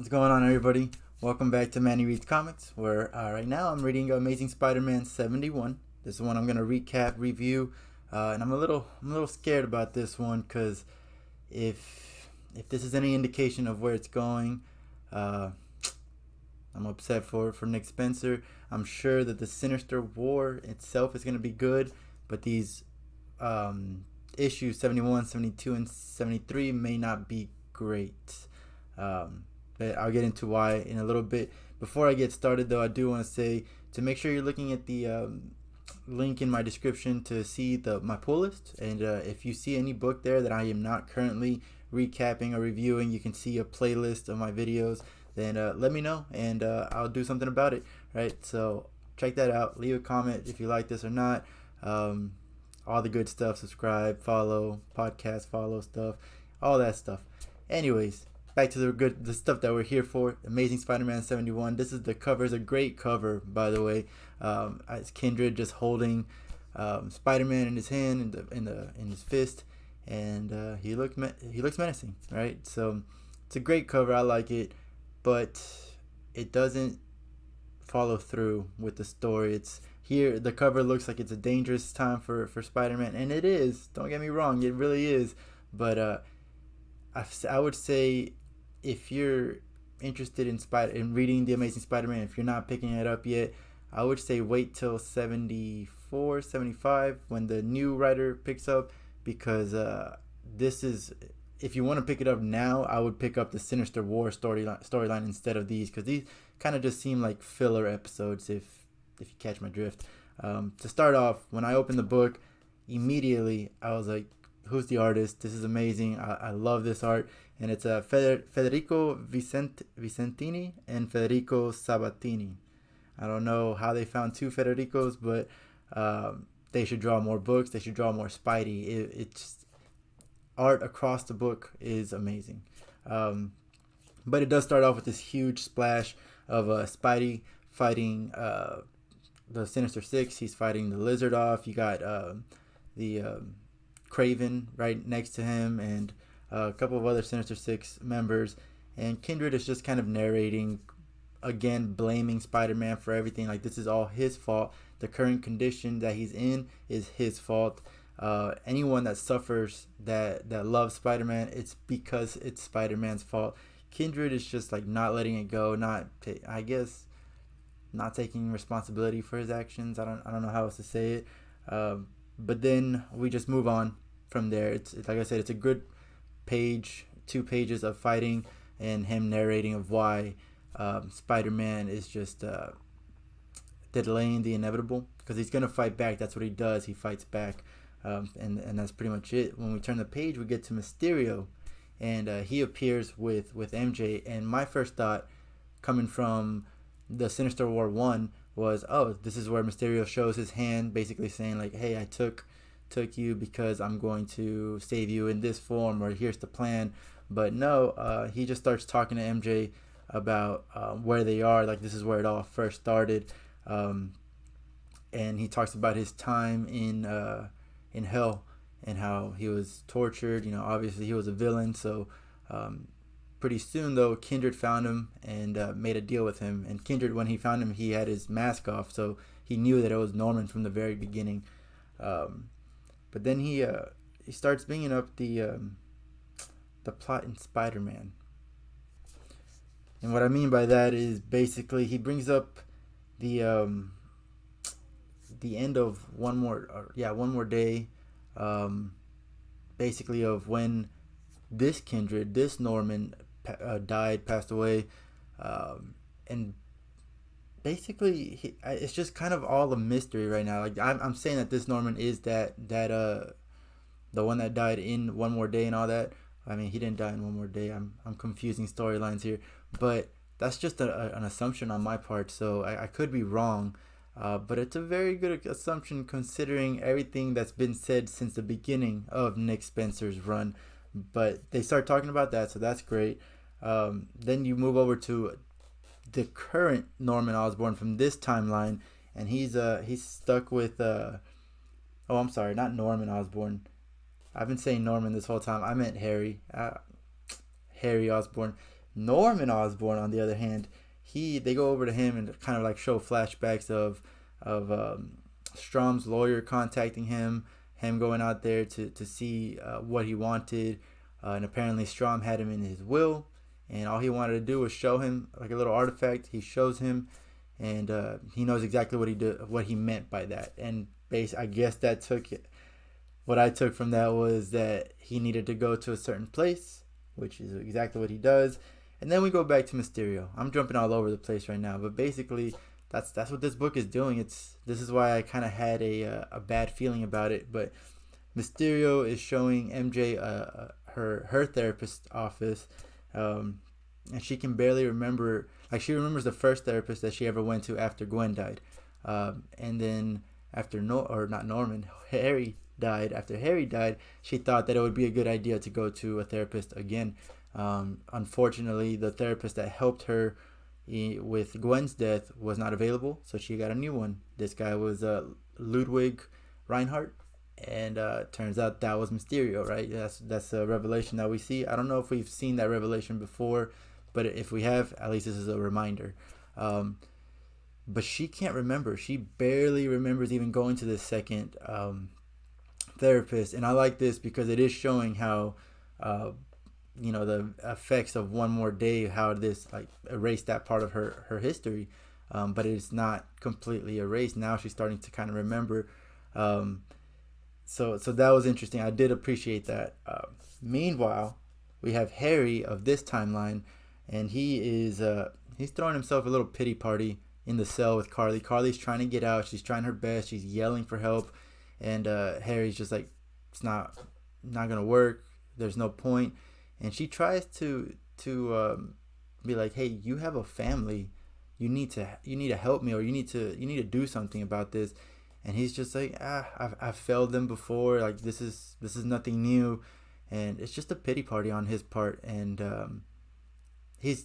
What's going on, everybody? Welcome back to Manny Reads Comics, where right now I'm reading Amazing Spider-Man 71. This is one I'm gonna recap, review, and I'm a little scared about this one because if this is any indication of where it's going, uh, I'm upset for Nick Spencer. I'm sure that the Sinister War itself is gonna be good, but these issues 71, 72, and 73 may not be great. But I'll get into why in a little bit. Before I get started, though, I do want to say to make sure you're looking at the link in my description to see my pull list. And if you see any book there that I am not currently recapping or reviewing, you can see a playlist of my videos. Then let me know, and I'll do something about it. Right? So check that out. Leave a comment if you like this or not. All the good stuff. Subscribe, follow, podcast, follow stuff, all that stuff. Anyways, back to the stuff that we're here for. Amazing Spider-Man 71. This is the cover. It's a great cover, by the way. It's Kindred just holding Spider-Man in his hand, in his fist, and he looks menacing, right? So it's a great cover. I like it, but it doesn't follow through with the story. It's here. The cover looks like it's a dangerous time for Spider-Man, and it is. Don't get me wrong, it really is. But I would say if you're interested in reading the Amazing Spider-Man, if you're not picking it up yet, I would say wait till 74, 75 when the new writer picks up, because this is, if you want to pick it up now, I would pick up the Sinister War storyline instead of these, because these kind of just seem like filler episodes, if you catch my drift. To start off, when I opened the book, immediately I was like, who's the artist? This is amazing. I love this art. And it's Federico Vicentini and Federico Sabatini. I don't know how they found two Federicos, but they should draw more books. They should draw more Spidey. It's art across the book is amazing. But it does start off with this huge splash of Spidey fighting the Sinister Six. He's fighting the Lizard off. You got the Craven right next to him, and a couple of other Sinister Six members. And Kindred is just kind of narrating, again, blaming Spider-Man for everything. Like, this is all his fault. The current condition that he's in is his fault. Anyone that suffers, that loves Spider-Man, it's because it's Spider-Man's fault. Kindred is just like not letting it go, not taking responsibility for his actions. I don't know how else to say it. But then we just move on from there. It's like I said, it's a good page, 2 pages of fighting and him narrating of why Spider-Man is just delaying the inevitable, because he's gonna fight back. That's what he does. He fights back, and that's pretty much it. When we turn the page, we get to Mysterio, and he appears with MJ. And my first thought, coming from the Sinister War 1, was, oh, this is where Mysterio shows his hand, basically saying like, hey, I took you because I'm going to save you in this form, or here's the plan. But no, he just starts talking to MJ about where they are. Like, this is where it all first started, and he talks about his time in hell and how he was tortured. You know, obviously he was a villain, so pretty soon, though, Kindred found him and made a deal with him. And Kindred, when he found him, he had his mask off, so he knew that it was Norman from the very beginning. But then he starts bringing up the plot in Spider-Man. And what I mean by that is basically he brings up the end of one more day, basically, of when this Kindred, this Norman, passed away, and basically it's just kind of all a mystery right now. Like, I'm saying that this Norman is that the one that died in One More Day and all that. I mean, he didn't die in One More Day. I'm confusing storylines here, but that's just an assumption on my part, so I could be wrong. But it's a very good assumption considering everything that's been said since the beginning of Nick Spencer's run. But they start talking about that, so that's great. Then you move over to the current Norman Osborn from this timeline, and he's stuck with I'm sorry, not Norman Osborn. I've been saying Norman this whole time. I meant Harry. Harry Osborn. Norman Osborn, on the other hand, they go over to him and kind of like show flashbacks of Strom's lawyer contacting him going out there to see what he wanted, and apparently Strom had him in his will, and all he wanted to do was show him like a little artifact. He shows him, and he knows exactly what he meant by that. And I guess that took it. What I took from that was that he needed to go to a certain place, which is exactly what he does. And then we go back to Mysterio. I'm jumping all over the place right now, but basically that's what this book is doing. This is why I kind of had a bad feeling about it. But Mysterio is showing MJ her therapist's office, and she can barely remember. Like, she remembers the first therapist that she ever went to after Gwen died, and then after not Norman, Harry died. After Harry died, she thought that it would be a good idea to go to a therapist again. Unfortunately, the therapist that helped her with Gwen's death was not available, so she got a new one. This guy was Ludwig Reinhardt, and turns out that was Mysterio, right? That's a revelation that we see. I don't know if we've seen that revelation before, but if we have, at least this is a reminder. But she can't remember. She barely remembers even going to this second therapist, and I like this because it is showing how the effects of one more day, how this like erased that part of her history, but it's not completely erased. Now she's starting to kind of remember. So that was interesting. I did appreciate that. Meanwhile, we have Harry of this timeline, and he's throwing himself a little pity party in the cell with Carly. Carly's trying to get out. She's trying her best. She's yelling for help, and Harry's just like, it's not gonna work. There's no point. And she tries to be like, hey, you have a family. You need to help me, or you need to do something about this. And he's just like, I've failed them before. Like, this is nothing new, and it's just a pity party on his part. And he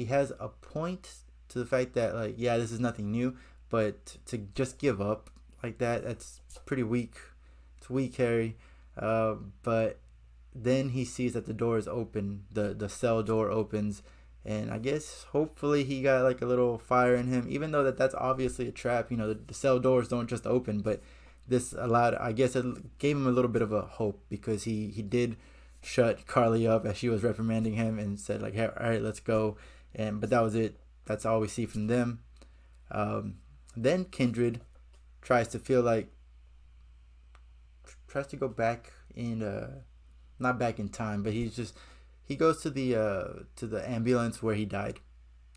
has a point to the fact that, like, yeah, this is nothing new, but to just give up like that's pretty weak. It's weak, Harry. But then he sees that the door is open. The cell door opens, and I guess hopefully he got like a little fire in him, even though that's obviously a trap. The cell doors don't just open, but this allowed, I guess it gave him a little bit of a hope, because he did shut Carly up as she was reprimanding him and said like, hey, all right, let's go. But that was it. That's all we see from them. Then Kindred tries to go back in not back in time, but he goes to the ambulance where he died,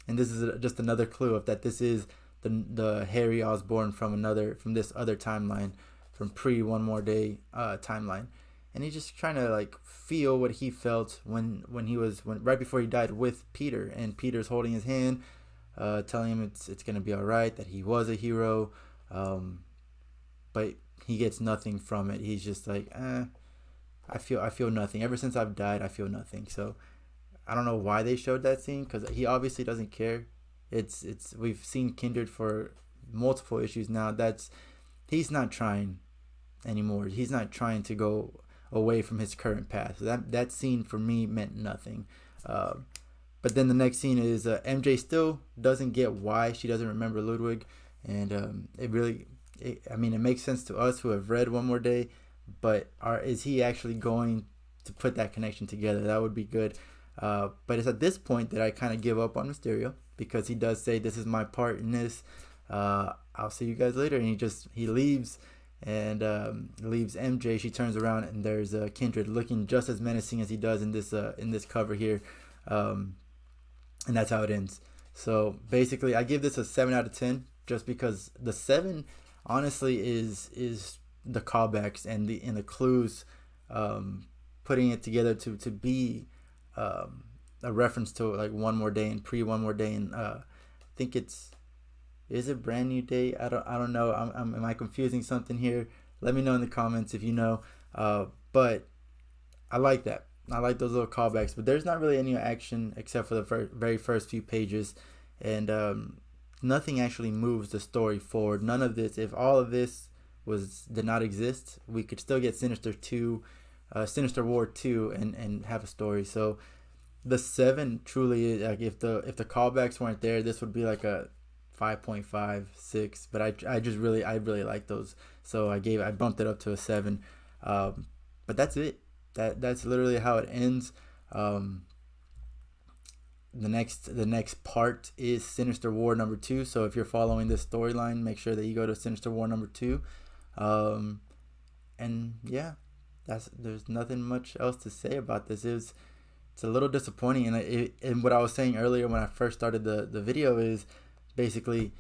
and this is just another clue of that this is the Harry Osborn from this other timeline, from pre One More Day timeline. And he's just trying to like feel what he felt when right before he died with Peter, and Peter's holding his hand, telling him it's gonna be all right, that he was a hero, but he gets nothing from it. He's just like, I feel nothing. Ever since I've died, I feel nothing. So I don't know why they showed that scene, because he obviously doesn't care. We've seen Kindred for multiple issues now. He's not trying anymore. He's not trying to go away from his current path. So that scene for me meant nothing. But then the next scene is MJ still doesn't get why she doesn't remember Ludwig, and it makes sense to us who have read One More Day. But is he actually going to put that connection together? That would be good. But it's at this point that I kind of give up on Mysterio, because he does say, this is my part in this. I'll see you guys later. And he leaves, and leaves MJ. She turns around, and there's Kindred looking just as menacing as he does in this cover here. And that's how it ends. So basically, I give this a 7 out of 10, just because the 7 honestly is the callbacks and the clues, putting it together to be a reference to like One More Day and pre One More Day, and I think is it Brand New Day? I don't know. Am I confusing something here? Let me know in the comments if you know. But I like that. I like those little callbacks, but there's not really any action except for the very first few pages, and nothing actually moves the story forward. None of this. If all of this did not exist, we could still get Sinister War 2 and have a story. So the 7 truly, like, if the callbacks weren't there, this would be like a 5.5, 6. But I really like those, so I bumped it up to a 7. But that's it. That's literally how it ends. Um, the next part is Sinister War number 2. So if you're following this storyline, make sure that you go to Sinister War number 2. And yeah, there's nothing much else to say about this. It's a little disappointing, and what I was saying earlier when I first started the video is basically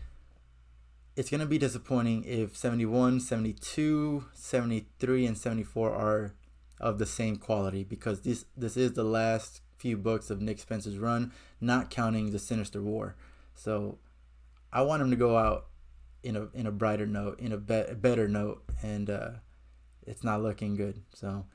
it's gonna be disappointing if 71, 72, 73, and 74 are of the same quality, because this is the last few books of Nick Spencer's run, not counting the Sinister War. So I want him to go out in a brighter note, in a better note, and it's not looking good. So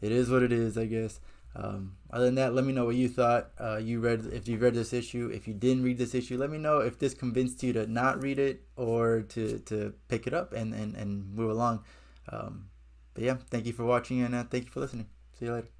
it is what it is, I guess. Other than that, let me know what you thought. If you read this issue. If you didn't read this issue, let me know if this convinced you to not read it or to pick it up and move along. But yeah, thank you for watching, and thank you for listening. See you later.